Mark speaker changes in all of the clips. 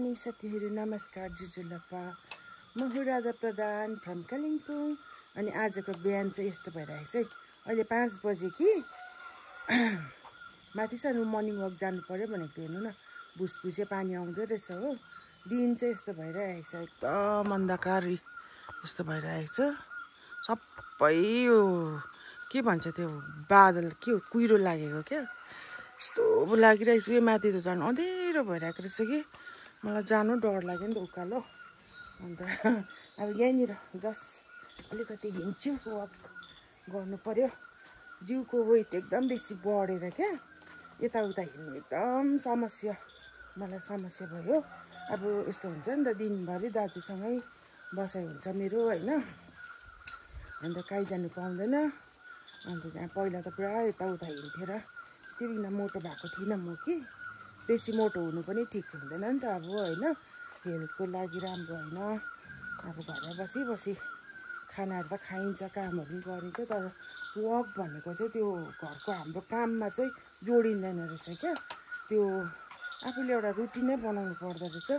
Speaker 1: Morning साथीहरू, नमस्कार जुजुलप्पा। म हुँ राधा प्रधान फ्रम कालिम्पोङ। अनि आजको बिहान चाहिँ यस्तो भइरहेछ है। अहिले 5 बजे कि माथिसम्म मर्निङ वक जानु पर्यो भनेको थियो। हेर्नु न, भुसभुसे पानी आउँदो रहेछ हो। दिन चाहिँ यस्तो भइरहेको छ, एकदम अन्धकार यस्तो भइरहेको छ। सबै यो के भन्छ त्यो बादल के कुहिरो लागेको क्या, यस्तो लागिरहेको छ। यो माथि त झन् अँधेरो भइरहेको रहेछ कि मलाई जानु डर लाग्यो नि त उकालो। अन्त अब यहीँनिर जस्ट अलिकति हिँड्छु, वक गर्नु पर्यो। जिउको वेट एकदम बेसी बढेर क्या, यताउता हिँड्नु एकदम समस्या, मलाई समस्या भयो। अब यस्तो हुन्छ नि त, दिनभरि दाजुसँगै बसाइ हुन्छ मेरो होइन। अन्त कहीँ जानु पाउँदैन। अन्त त्यहाँ पहिला त पुरा यताउता हिँड्थेँ र त्यो बिना मोटो भएको थिइनँ म कि। बेसी मोटो हुनु पनि ठिक हुँदैन नि त अब होइन, हेल्थको लागि राम्रो होइन। अब घरमा बसी बसी खानाहरू त खाइन्छ, कामहरू पनि गरिन्छ, तर वक भनेको चाहिँ त्यो घरको हाम्रो काममा चाहिँ जोडिँदैन रहेछ क्या। त्यो आफूले एउटा रुटिनै बनाउनु पर्दो रहेछ।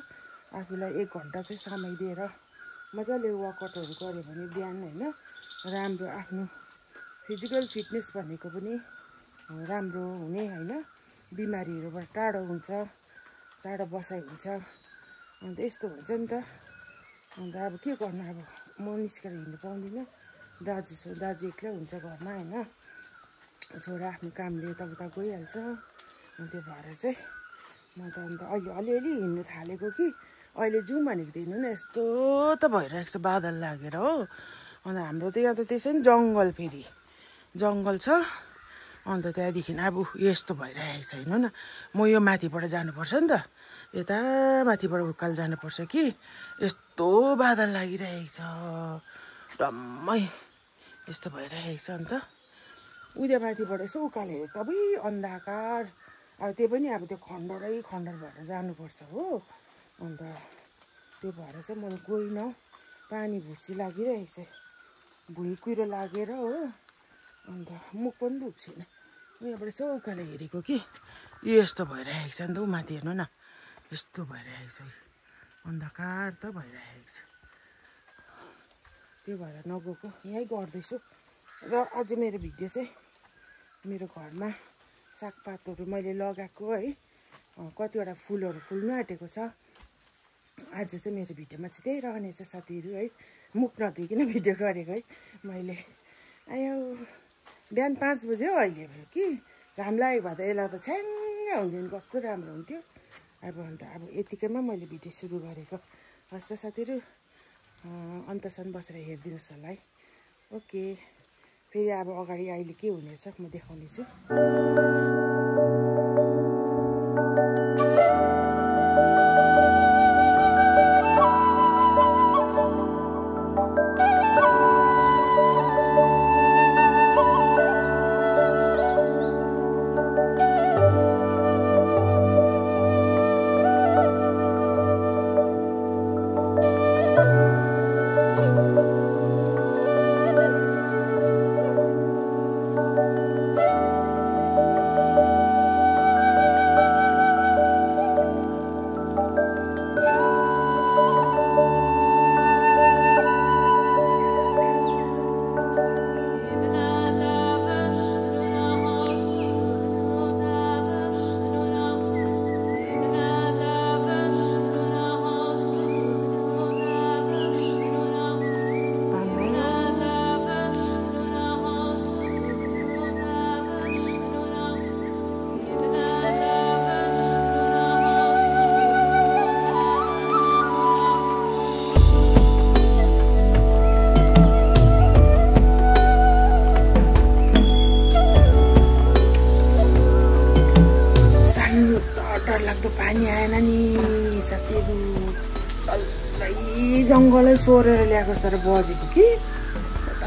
Speaker 1: आफूलाई 1 घन्टा चाहिँ समय दिएर मजाले वर्कआउटहरू गऱ्यो भने बिहान होइन राम्रो, आफ्नो फिजिकल फिटनेस भनेको पनि राम्रो हुने होइन, बिमारीहरूबाट टाढो हुन्छ, टाढो बसाइ हुन्छ। अन्त यस्तो हुन्छ नि त। अन्त अब के गर्नु, अब म निस्केर हिँड्नु पाउँदिनँ, दाजु एक्लै हुन्छ घरमा होइन। छोरा आफ्नो कामले यताउता गइहाल्छ। त्यो भएर चाहिँ म त अन्त अहिले अलिअलि हिँड्नु थालेको कि अहिले जाउँ भनेको थिएन न, यस्तो त भइरहेको छ बादल लागेर हो। अन्त हाम्रो त यहाँ त त्यसै नि जङ्गल, फेरि जङ्गल छ। अन्त त्यहाँदेखि अब यस्तो भइरहेको छ। हेर्नु न, म यो माथिबाट जानुपर्छ नि त, यता माथिबाट उकालो जानुपर्छ कि यस्तो बादल लागिरहेको छ, डम्मै यस्तो भइरहेको छ। अन्त उहिले माथिबाट यसो उकालो हेरेको तबै अन्धकार। अब त्यो पनि अब त्यो खण्डर भएर जानुपर्छ हो। अन्त त्यो भएर चाहिँ मैले गइनँ। पानी भुसी लागिरहेको छ, भुइँ कुहिरो लागेर हो। अन्त मुख पनि दुख्छ छैन। यहाँबाट यसो उकालो हेरेको कि यस्तो भइरहेको छ नि त। ऊ माथि हेर्नु न, यस्तो भइरहेको छ, अन्धकार त भइरहेको छ। त्यो भएर नगएको, यहीँ गर्दैछु। र आज मेरो भिडियो चाहिँ मेरो घरमा सागपातहरू मैले लगाएको है, कतिवटा फुलहरू फुल्नु आँटेको छ। आज चाहिँ मेरो भिडियोमा चाहिँ त्यही रहनेछ साथीहरू है। मुख नधोइकन भिडियो गरेको है मैले। आयो बिहान 5 बजे हो अहिले कि, घाम लागेको भए त यसलाई त छ्याङ्ग हुन्थ्यो नि, कस्तो राम्रो हुन्थ्यो। अन्त यतिकैमा मैले भिडियो सुरु गरेको। हस् साथीहरू, अन्तसम्म बसेर हेरिदिनुहोस् होला है। ओके, फेरि अब अगाडि अहिले के हुनेछ म देखाउनेछु। डरलाग्दो पानी आएन नि साथीहरू, डल्लै जङ्गलै सोरेर ल्याएको जस्तो बजेको कि।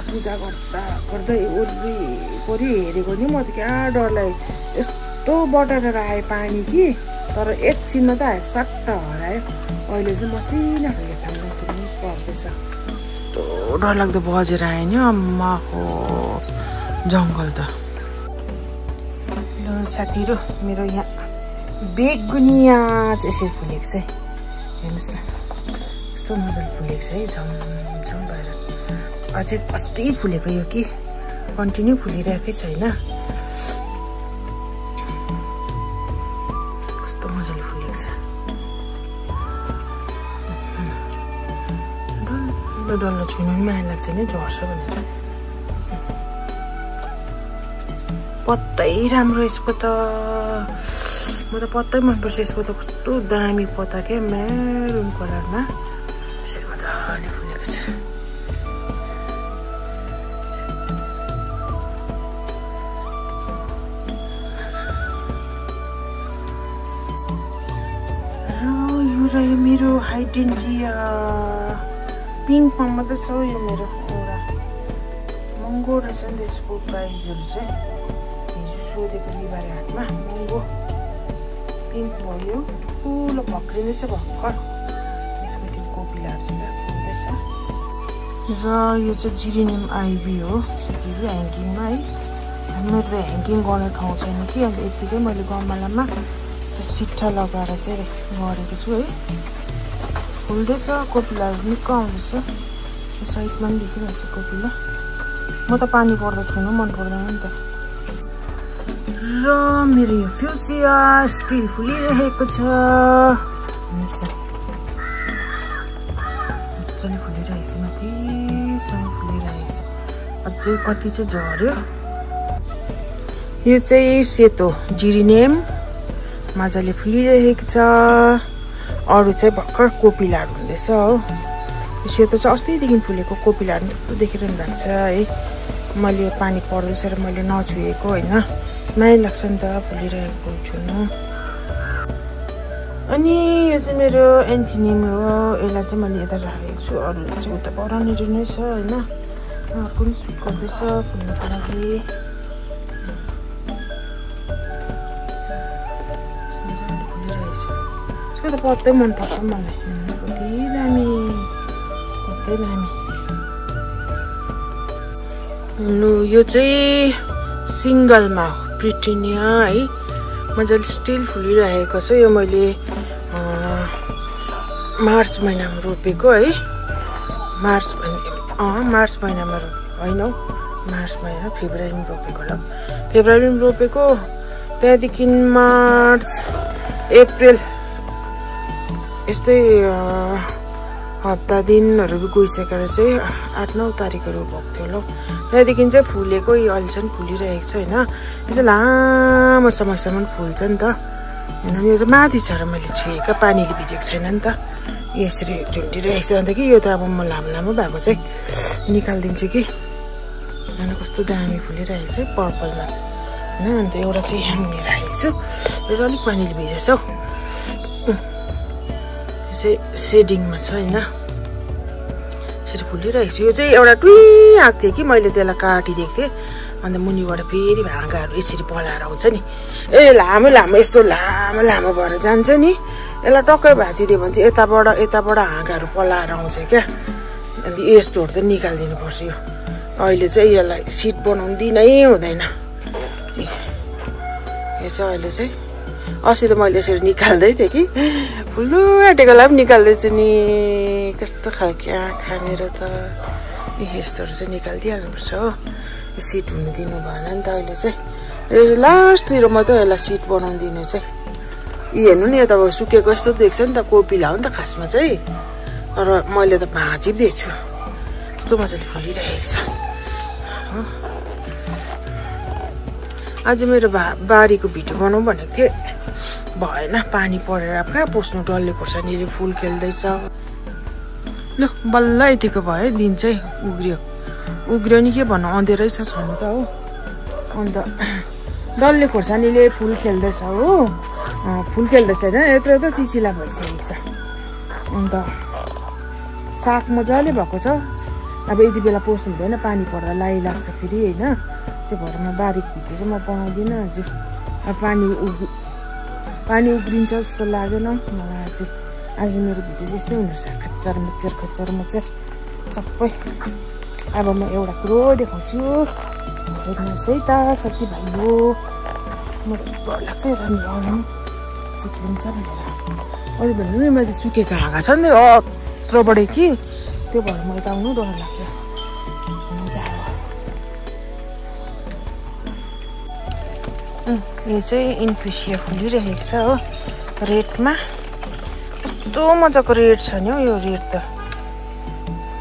Speaker 1: पूजा गर्दा गर्दै वरिपरि हेरेको नि, म त क्या डर लाग्यो। यस्तो बटारेर आयो पानी कि, तर एकछिनमा त आयो, सट्ट हरायो। अहिले चाहिँ मसिना खालको ठाउँमा पनि पर्दैछ। यस्तो डरलाग्दो बजेर आयो नि, अम्मा हो जङ्गल त। ल साथीहरू, मेरो यहाँ बेगुनिया चाहिँ यसरी फुलेको छ है। हेर्नुहोस् न कस्तो मजाले फुलेको छ है झमझम भएर अझै अस्ति फुलेको यो कि कन्टिन्यू फुलिरहेकै छैन कस्तो मजाले फुलेको छ डल्लो छुनु पनि माया लाग्छ नि झर्छ भनेर पत्तै राम्रो यसको त म त पत्तै मनपर्छ यसको त कस्तो दामी पत्ता क्या मेरुन कलरमा यसरी मजाले फुलेको छ र यो रह्यो मेरो हाइड्रेन्जिया पिङ्कमा मात्रै छ यो मेरो एउटा महँगो रहेछ नि त यसको प्राइसहरू चाहिँ हिजो सोधेको बिहिबारे हाटमा महँगो पिङ्क भयो ठुलो भक्रिँदैछ भर्खर यसको त्यो कोपिलाहरू चाहिँ फुल्दैछ र यो चाहिँ जिरेनियम आइबी हो सकिबी ह्याङ्गिङमा है मेरो त ह्याङ्गिङ गर्ने ठाउँ छैन कि अन्त यत्तिकै मैले गमलामा यस्तो सिट्ठा लगाएर चाहिँ गरेको छु है फुल्दैछ कोपिलाहरू निक्क आउँदैछ यो साइडमा पनि देखिरहेछ कोपिला म त पानी पर्दा छुनु मन पर्दैन नि त र मेरो यो फ्युसिया स्टिल फुलिरहेको छ हेर्नुहोस् न मजाले फुलिरहेको छ माथिसम्म फुलिरहेको छ अझै कति चाहिँ झर्यो यो चाहिँ सेतो जिरेनियम मजाले फुलिरहेको छ अरू चाहिँ भर्खर कोपिलाहरू हुँदैछ हो यो सेतो चाहिँ अस्तिदेखि फुलेको कोपिलाहरू थुप्रो देखिरहनु भएको छ है मैले पानी पर्दैछ र मैले नछुएको होइन माया लाग्छ नि त फुलिरहेको छुनु अनि यो चाहिँ मेरो एन्थिनियम हो यसलाई चाहिँ मैले यता राखेको छु अरू चाहिँ उता बढाउने नै छ होइन अर्को पनि सुट गर्दैछ फुल्नुको लागि यसको त पत्तै मनपर्छ मलाई कति दामी कतै दामी यो चाहिँ सिङ्गलमा प्रिटिनिया है मजाले स्टिल फुलिरहेको छ यो मैले मार्च महिनामा रोपेको है मार्च महिनामा होइन हौ मार्च महिना फेब्रुअरीमा रोपेको होला फेब्रुअरीमा रोपेको त्यहाँदेखि मार्च अप्रिल यस्तै हप्ता दिनहरू गइसकेर चाहिँ 8-9 तारिकहरू भएको थियो होला त्यहाँदेखि चाहिँ फुलेको यो अहिलेसम्म फुलिरहेको छ होइन यो चाहिँ लामो समयसम्म फुल्छ नि त होइन यो चाहिँ माथि छ र मैले छुएका पानीले भिजेको छैन नि त यसरी झुन्डिरहेको छ अन्त कि यो त अब म लामो लामो भएको चाहिँ निकालिदिन्छु कि होइन कस्तो दामी फुलिरहेको छ पर्पलमा होइन अन्त एउटा चाहिँ यहाँ मुनि राखेको छु यो चाहिँ अलिक पानीले भिजेछ हौ चाहिँ सेडिङमा छ होइन यसरी फुलिरहेको छु यो चाहिँ एउटा टुई आएको थियो कि मैले त्यसलाई काटिदिएको थिएँ अन्त मुनिबाट फेरि भाँगाहरू यसरी पलाएर आउँछ नि ए लामो लामो यस्तो लामो लामो भएर जान्छ नि यसलाई टक्कै भाँचिदियो भने चाहिँ यताबाट हाँगाहरू पलाएर आउँछ क्या अन्त यस्तोहरू त निकालिदिनु पर्छ यो अहिले चाहिँ यसलाई सिट बनाउनु दिनै हुँदैन यो चाहिँ अहिले चाहिँ अस्ति त मैले यसरी निकाल्दै थिएँ कि फुल्नु आँटेकोलाई पनि निकाल्दैछु नि कस्तो खालको आँखा मेरो त यस्तोहरू चाहिँ निकालिदिइहाल्नुपर्छ हो सिट हुनु दिनु भएन नि त अहिले चाहिँ लास्टतिर मात्रै यसलाई सिट बनाउनु दिनु चाहिँ यी हेर्नु नि यता सुकेको जस्तो देख्छ नि त कोपिला हो नि त खासमा चाहिँ तर मैले त भाँचिदिएको छु कस्तो मजाले फुलिरहेको छ आज मेरो बारीको भिडियो बनाउँ भनेको थिएँ भएन पानी परेर कहाँ पस्नु डल्ले खोर्सानीले फुल खेल्दैछ ल बल्ल यतिको भयो दिन चाहिँ उग्रियो नि के भन्नु अँधेरै छ छनु त हो अन्त डल्ले खोर्सानीले फुल खेल्दैछ हो फुल खेल्दैछ होइन यत्रो त चिचिला भइसकेको छ अन्त साग मजाले भएको छ अब यति बेला पस्नु हुँदैन पानी पर्दा लाई लाग्छ फेरि होइन त्यो भएर म बारीको भिडियो चाहिँ म बनाउँदिनँ हजुर अब पानी उग्रिन्छ जस्तो लागेन मलाई आज मेरो भिडियो चाहिँ यस्तै हुनुपर्छ खच्चर मच्चर सबै अब म एउटा कुरो देखाउँछु हेर्नुहोस् है त साथीभाइ हो म डर लाग्छ यता मिलाउनु सिक्लिन्छ भनेर अरू भन्नु नि माथि सुकेको हाँगा छ नि अत्रोबाट कि त्यो भएर मलाई त आउनु डर लाग्छ। यो चाहिँ इन्फिसिया फुलिरहेको छ हो रेडमा। कस्तो मजाको रेड छ नि हौ यो रेड त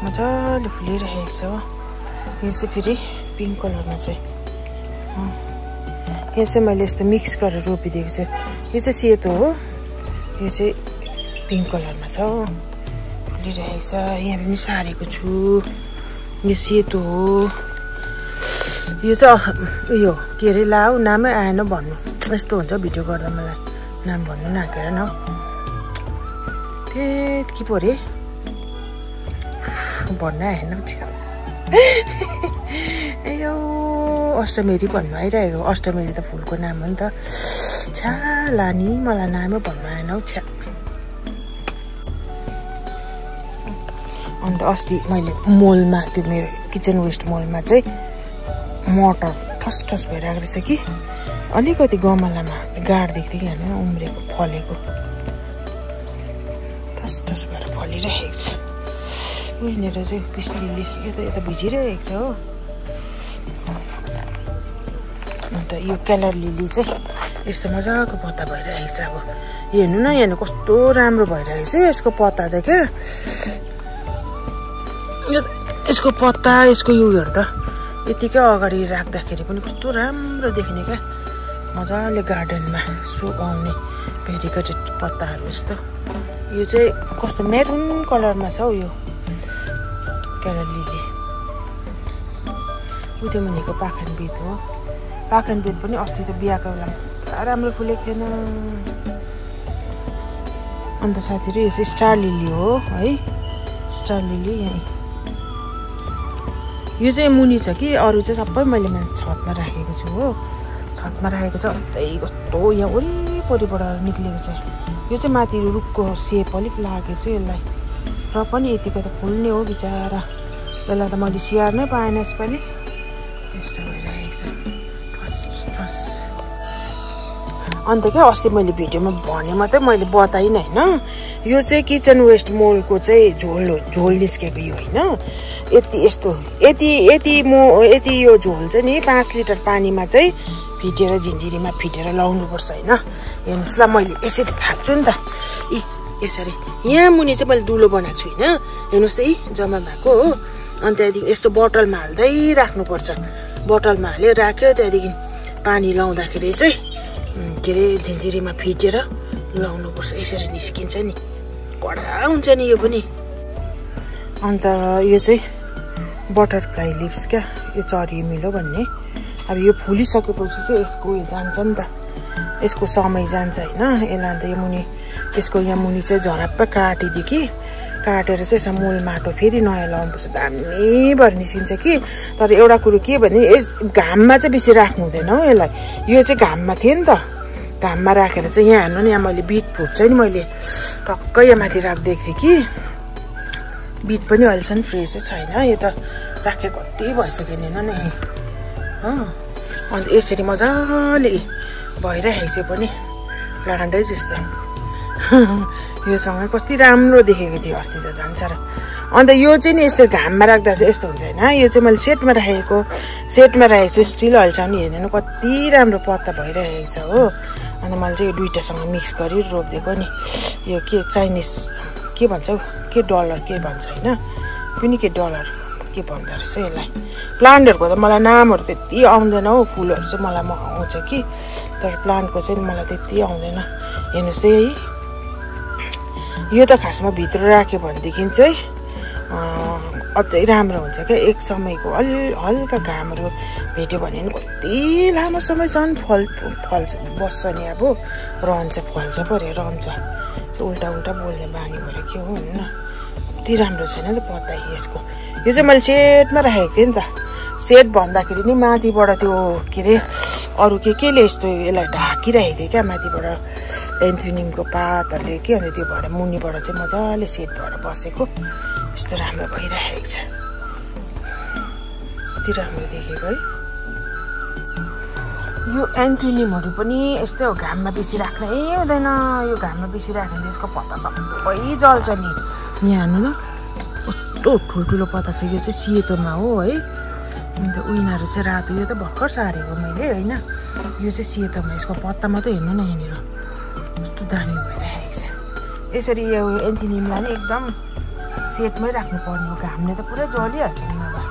Speaker 1: मजाले फुलिरहेको छ हो। यो चाहिँ फेरि पिङ्क कलरमा चाहिँ यो चाहिँ मैले यस्तो मिक्स गरेर रोपिदिएको छु। यो चाहिँ सेतो हो यो चाहिँ पिङ्क कलरमा छ हो फुलिरहेको छ। यहाँ पनि सारेको छु यो सेतो हो। यो चाहिँ उयो के अरे लाऊ नामै आएन भन्नु यस्तो हुन्छ भिडियो गर्दा मलाई नाम भन्नु नाकेर न त्यति पो अरे भन्नु आएन यो अष्टमेरी भन्नु आइरहेको। अष्टमेरी त फुलको नाम हो नि त। छ्या लानी मलाई नामै भन्नु आएन हौ छ्या। अन्त अस्ति मैले मलमा त्यो मेरो किचन वेस्ट मलमा चाहिँ मटर ठस ठस भइरहेको रहेछ कि अलिकति गमलामा गाड देख्थ्यो कि हेर्नु उम्रेको फलेको ठस ठस भएर फलिरहेको छ। उनीहरू चाहिँ पिस्लिले यता भिजिरहेको छ हो। अन्त यो कलर लिली चाहिँ यस्तो मजाको पत्ता भइरहेको छ। अब हेर्नु न हेर्नु कस्तो राम्रो भइरहेको छ यसको पत्ता त क्या। यसको पत्ता यसको यो हेर्दा यतिकै अगाडि राख्दाखेरि पनि कस्तो राम्रो देख्ने क्या मजाले गार्डनमा सुकाउने भेरिकेटेड पत्ताहरू जस्तो। यो चाहिँ कस्तो मेरुन कलरमा छ हौ यो कलर लिली। उयो मुनिको पाखनबेद हो। पाखनबेद पनि अस्ति त बिहाको बेलामा पुरा राम्रो फुलेको थिएन। अन्त साथीहरू यो चाहिँ स्टार लिली हो है स्टार लिली। यहीँ यो चाहिँ मुनि छ कि अरू चाहिँ सबै मैले छतमा राखेको छु हो। छतमा राखेको छ अन्तै कस्तो यहाँ वरिपरिबाट निक्लेको छ। यो चाहिँ माथि रुखको सेप अलिक लागेको छ यसलाई र पनि यतिको त फुल्ने हो बिचरा। यसलाई त मैले स्याहार्नै पाएन यसपालि यस्तो भइरहेको छ ठस। अन्त क्या अस्ति मैले भिडियोमा भने मात्रै मैले बताइनँ होइन। यो चाहिँ किचन वेस्ट मलको चाहिँ झोल निस्केको यो होइन। यति यो झोल चाहिँ नि 5 लिटर पानीमा चाहिँ फिटेर झिन्झिरीमा फिटेर लाउनुपर्छ होइन। हेर्नुहोस् ल मैले यसरी थाप्छु नि त यसरी। यहाँ मुनि चाहिँ मैले दुलो बनाएको छु होइन हेर्नुहोस् त जम्मा भएको हो। अनि त्यहाँदेखि यस्तो बोतलमा हाल्दै राख्नुपर्छ। बोतलमा हाल्यो राख्यो त्यहाँदेखि पानी लाउँदाखेरि चाहिँ के अरे झिन्झिरीमा फिटेर लाउनुपर्छ। यसरी निस्किन्छ नि कडा हुन्छ नि यो पनि। अन्त यो चाहिँ बटरफ्लाई लिप्स क्या यो चरिमिलो भन्ने। अब यो फुलिसकेपछि चाहिँ यसको उयो जान्छ नि त यसको समय जान्छ होइन। यसलाई अन्त यो मुनि यसको यहाँ मुनि चाहिँ झराप्प काटिदियो कि काटेर चाहिँ यसमा मूल माटो फेरि नयाँ लाउनुपर्छ दामी भएर निस्किन्छ कि। तर एउटा कुरो के भने घाममा चाहिँ बेसी राख्नु हुँदैन हौ यसलाई। यो चाहिँ घाममा थियो नि त घाममा राखेर चाहिँ यहाँ हेर्नु नि यहाँ मैले बिट फुट चाहिँ नि मैले टक्कै यहाँ माथि राखिदिएको थिएँ कि बिट पनि अहिलेसम्म फ्रेसै छैन। यो त राखे कति भइसक्यो नि हेर्नु नि हो। अन्त यसरी मजाले भइरहेको छ पनि प्लान्टै जस्तो। योसँग कति राम्रो देखेको थियो अस्ति त झन् साह्रो। अन्त यो चाहिँ नि यस्तो घाममा राख्दा चाहिँ यस्तो हुन्छ होइन। यो चाहिँ मैले सेटमा राखेको चाहिँ स्टिल अहिलेसम्म हेर्नु कति राम्रो पत्ता भइरहेको छ हो। अन्त मैले चाहिँ यो दुइटासँग मिक्स गरी रोपिदिएको नि। यो के चाइनिज के भन्छ हौ के डलर के भन्छ होइन कुनै के डलर के भन्दो रहेछ यसलाई। प्लान्टहरूको त मलाई नामहरू त्यति आउँदैन हौ। फुलहरू चाहिँ मलाई आउँछ कि तर प्लान्टको चाहिँ मलाई त्यति आउँदैन। हेर्नुहोस् है यो त खासमा भित्र राख्यो भनेदेखि चाहिँ अझै राम्रो हुन्छ क्या। एक समयको हल्का घामहरू भेट्यो भने नि कति लामो समयसम्म फल्छ बस्छ नि अब रहन्छ फल्छ पऱ्यो रहन्छ। उल्टा बोल्ने बानी भयो के हो हुन्न। कति राम्रो छैन त पत्ता यसको। यो चाहिँ मैले सेटमा राखेको थिएँ नि त। सेट भन्दाखेरि नि माथिबाट त्यो के अरे अरू केले यस्तो यसलाई ढाकिरहेको थियो क्या माथिबाट एन्थोनियमको पातहरूले के अन्त त्यो भएर मुनिबाट चाहिँ मजाले सेट भएर बसेको यस्तो राम्रो भइरहेको छ। कति राम्रो देखेको है। यो एन्थोनियमहरू पनि यस्तै हो, घाममा बेसी राख्नै हुँदैन। यो घाममा बेसी राख्यो भने यसको पत्ता सबै जल्छ नि। यहाँ हेर्नु न कस्तो ठुल्ठुलो पत्ता छ। यो चाहिँ सेतोमा हो है, अन्त उनीहरू चाहिँ रातो। यो त भर्खर सारेको मैले होइन, यो चाहिँ सेतोमा। यसको पत्ता मात्रै हेर्नु न यहाँनिर कस्तो दामी भइरहेको छ। यसरी यो एन्थोनियमलाई नि एकदम सेटमै राख्नुपर्ने हो, घामले त पुरा जलिहाल्छ नि नभए।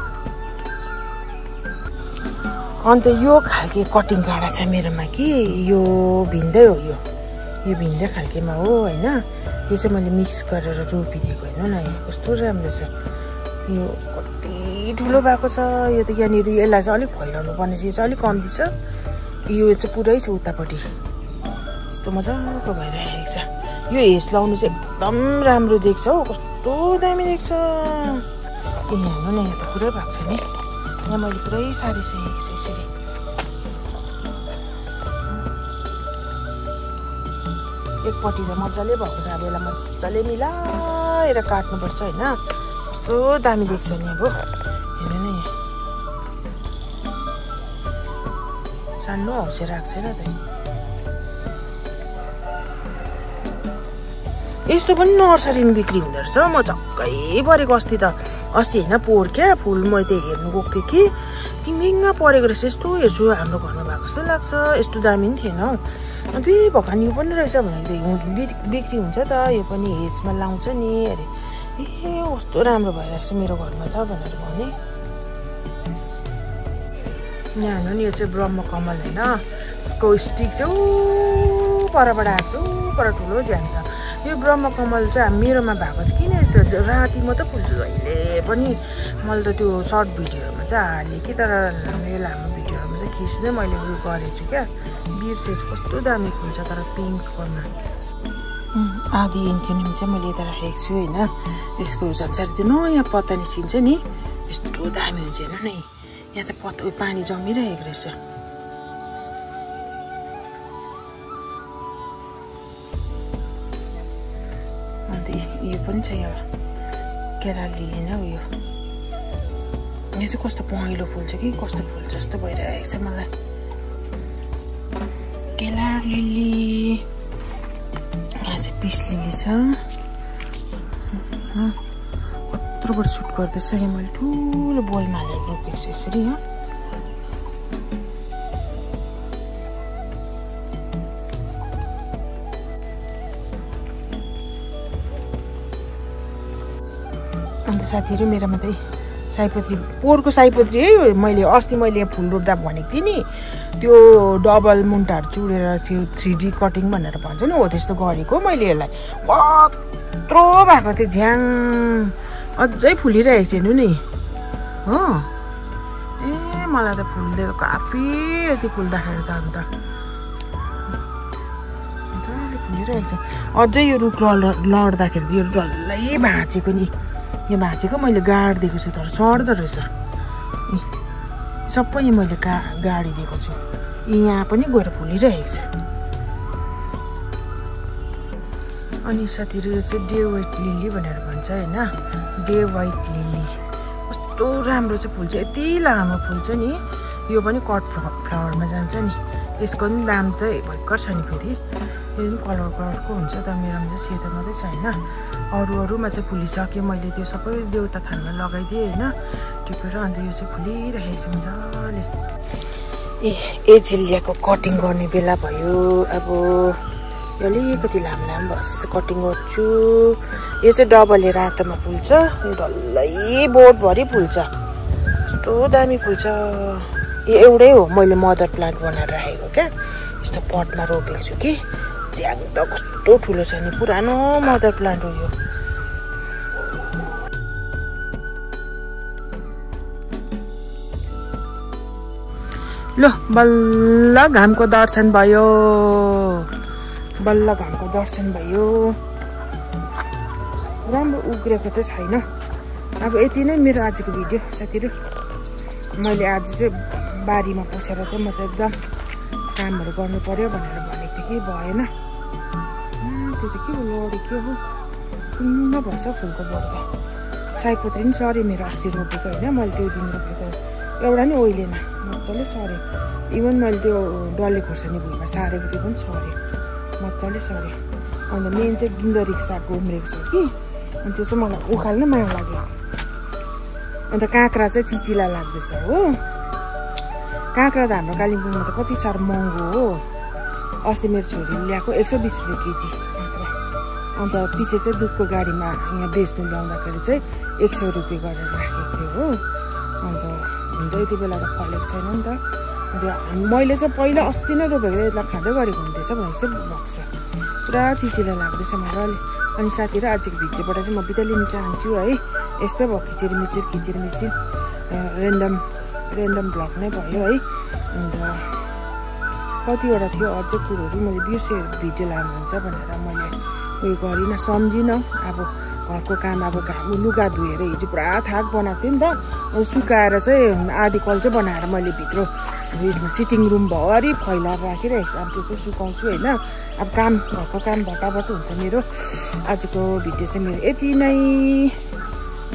Speaker 1: अन्त यो खालके कटिङ काँडा छ मेरोमा कि यो भिन्दै हो, यो भिन्दै खालकेमा हो होइन। यो चाहिँ मैले मिक्स गरेर रोपिदिएको हेर्नु न, यहाँ कस्तो राम्रो छ। यो कति ठुलो भएको छ। यो त यहाँनिर यसलाई चाहिँ अलिक फैलाउनु पर्ने छ। यो चाहिँ अलिक कम्ती छ, यो चाहिँ पुरै छ उतापट्टि। यस्तो मजाको भइरहेको छ। यो हेस लाउनु चाहिँ एकदम राम्रो देख्छ हौ, कस्तो दामी देख्छ। ए हेर्नु न, यहाँ त पुरै भएको छ नि। यहाँ मैले पुरै सारिसकेको छु यसरी। एकपट्टि त मजाले भएको छ, अब यसलाई मजाले मिलाएर काट्नुपर्छ होइन। कस्तो दामी देख्छ नि अब हेर्नु न। यहाँ सानो हौसे राख्छ छैन त। यस्तो पनि नर्सरीमा बिक्री हुँदो रहेछ। म छक्कै परेको अस्ति होइन पोहोर क्या फुल मैले हेर्नु गएको थिएँ कि महँगा परेको रहेछ। यस्तो हेर्छु हाम्रो घरमा भएको जस्तो लाग्छ। यस्तो दामी पनि थिएन हौ। अबे भगवान् यो पनि रहेछ भनेदेखि बिक्री हुन्छ त, यो पनि हेजमा लाउँछ नि अरे। ए कस्तो राम्रो भइरहेको छ मेरो घरमा त भनेर भने। यहाँ हेर्नु नि, यो चाहिँ ब्रह्मकमल होइन। यसको स्टिक चाहिँ परबाट आएको छ, पर ठुलो ज्यान छ। यो ब्रह्मकमल चाहिँ मेरोमा भएको छ किन यस्तो राति मात्रै फुल्छ जहिले पनि। मैले त त्यो सर्ट भिडियोहरूमा चाहिँ हालेँ कि, तर यो लामो भिडियोहरूमा चाहिँ खिच्दै मैले उयो गरेको छु क्या। बिर्सेछु कस्तो दामी फुल्छ तर पिङ्कमा। आधी एन्थोनियम चाहिँ मैले यता राखेको छु होइन। यसको झन्सारी त्यो नयाँ पत्ता निस्किन्छ नि, यस्तो दामी हुन्छ हेर्नु न। यहाँ त पत्ता पानी जमिरहेको रहेछ। अन्त यो पनि छ, यो केरा लिली नै हो। यो चाहिँ कस्तो पहेँलो फुल्छ कि कस्तो फुल जस्तो भइरहेको छ मलाई। केला लिली, यहाँ चाहिँ पिस लिली छ। कत्रोबाट सुट गर्दैछ। यहाँ मैले ठुलो बोलमा हालेर रोपेको छु यसरी हो। अन्त साथीहरू मेरोमा चाहिँ सयपत्री, पोहोरको सयपत्री है। मैले अस्ति मैले फुल रोप्दा भनेको थिएँ नि, त्यो डबल मुन्टाहरू चुडेर 3D कटिङ भनेर भन्छ नि, हो त्यस्तो गरेको मैले। यसलाई कत्रो भएको थियो झ्याङ, अझै फुलिरहेको छ हेर्नु नि हो। ए मलाई त फुलिदिएको काफी यति फुल्दाखेरि त अन्त मजाले फुलिरहेको छ। अझै यो रुख लड्दाखेरि त यो डल्लै भाँचेको नि। यो भाँचेको मैले गाडिदिएको छु तर चढ्दो रहेछ। सबै मैले गाडिदिएको छु। यहाँ पनि गएर फुलिरहेको छ। अनि साथीहरू यो चाहिँ डे वाइट लिली भनेर भन्छ होइन। डे वाइट लिली कस्तो राम्रो चाहिँ फुल्छ, यति लामो फुल्छ नि। यो पनि कट फ्लावरमा जान्छ नि। यसको पनि दाम चाहिँ भयङ्कर छ नि फेरि। यो पनि कलरको हुन्छ तर मेरोमा चाहिँ सेतो मात्रै छ होइन। अरूमा चाहिँ फुलिसक्यो। मैले त्यो सबै देउता थानमा लगाइदिएँ होइन टिपेर। अन्त यो चाहिँ फुलिरहेको छ मजाले। ए जिल्लियाको कटिङ गर्ने बेला भयो। अब यो अलिकति लामो भएपछि कटिङ गर्छु। यो चाहिँ डबलले रातोमा फुल्छ। यो डल्लै बोटभरि फुल्छ, कस्तो दामी फुल्छ। यो एउटै हो, मैले मदर प्लान्ट बनाएर राखेको क्या। यस्तो पटमा रोपेको छु कि। ज्याङ त कस्तो ठुलो छ नि, पुरानो मदर प्लान्ट हो यो। ल बल्ल घामको दर्शन भयो, बल्ल घामको दर्शन भयो। राम्रो उग्रेको चाहिँ छैन। अब यति नै मेरो आजको भिडियो साथीहरू। मैले आज चाहिँ बारीमा पसेर चाहिँ म त एकदम कामहरू गर्नु पर्यो भनेर भनेको थिएँ कि भएन। त्यो त के हो लडी के हो पुग्नु भएछ फुलको बोट त। सयपत्री पनि सरी मेरो अस्ति रोपेको होइन, मैले त्यो दिन रोपेको एउटा नि ओइलेन मजाले सर्यो इभन मैले त्यो डल्ले खोर्सानी भुइँमा सारेको त्यो पनि सर्यो मजाले सर्यो अन्त मेन चाहिँ गिन्दरी सागको उम्रेको छ कि अनि त्यो चाहिँ मलाई उखाल्न माया लाग्यो अन्त काँक्रा चाहिँ चिचिला लाग्दैछ हो काँक्रा त हाम्रो कालिम्पोङमा त कति साह्रो महँगो हो अस्ति मेरो छोरीले ल्याएको 120 रुपियाँ केजी काँक्रा अन्त पछि चाहिँ दुधको गाडीमा यहाँ बेच्नु ल्याउँदाखेरि चाहिँ 100 रुपियाँ गरेर राखेको थियो हो अन्त हुन त यति बेला त फलेको छैन नि त अन्त मैले चाहिँ पहिला अस्ति नै रोपेको यसलाई खाँदै गरेको हुँदैछ भने चाहिँ भएको छ पुरा चिचिला लाग्दैछ मलाई अनि साथीहरू आजको भिडियोबाट चाहिँ म बिदा लिन चाहन्छु है यस्तै भयो खिचिरमिचिर रेन्डम भ्लग नै भयो है अन्त कतिवटा थियो अझै कुरोहरू मैले बिर्सेँ भिडियो लानुहुन्छ भनेर मैले उयो गरिनँ सम्झिनँ अब घरको काम अब घाम लुगा धोएर हिजो पुरा थाक बनाएको थिएँ नि त अनि सुकाएर चाहिँ आधी कल चाहिँ बनाएर मैले भित्र उयसमा सिटिङ रुमभरि फैलाएर राखिरहेको छु अब त्यो चाहिँ सुकाउँछु होइन अब काम घरको काम भटाभट हुन्छ मेरो आजको भिडियो चाहिँ मेरो यति नै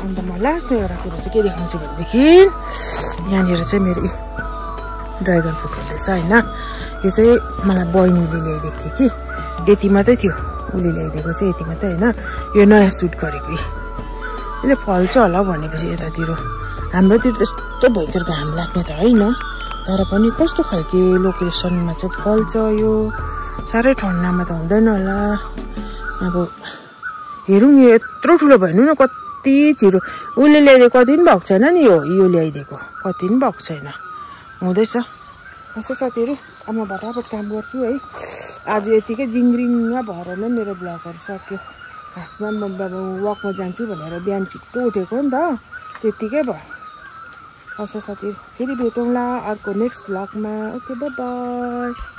Speaker 1: अन्त म लास्ट एउटा कुरो चाहिँ के देखाउँछु भनेदेखि यहाँनिर चाहिँ मेरो ड्रागन फ्रुट हुँदैछ होइन यो चाहिँ मलाई बहिनीले ल्याइदिएको थियो कि यति मात्रै थियो उसले ल्याइदिएको चाहिँ यति मात्रै होइन यो नयाँ सुट गरेको यसले फल्छ होला भनेपछि यतातिर हाम्रोतिर त्यस्तो भयङ्कर घाम लाग्ने त होइन तर पनि कस्तो खालके लोकेसनमा चाहिँ फल्छ यो साह्रै ठन्डामा त हुँदैन होला अब हेरौँ यो यत्रो ठुलो भइनु न कति छिटो उसले ल्याइदिएको कति पनि भएको छैन नि यो ल्याइदिएको कति पनि भएको छैन हुँदैछ यसो साथीहरू अब म भटाभट काम गर्छु है आज यतिकै जिङ्ग्रिङ्ग भएर नै मेरो ब्लगहरू सक्यो खासमा म वकमा जान्छु भनेर बिहान छिट्टो उठेको नि त त्यतिकै भयो हस् साथीहरू फेरि भेटौँला अर्को नेक्स्ट ब्लगमा ओके बाई बाई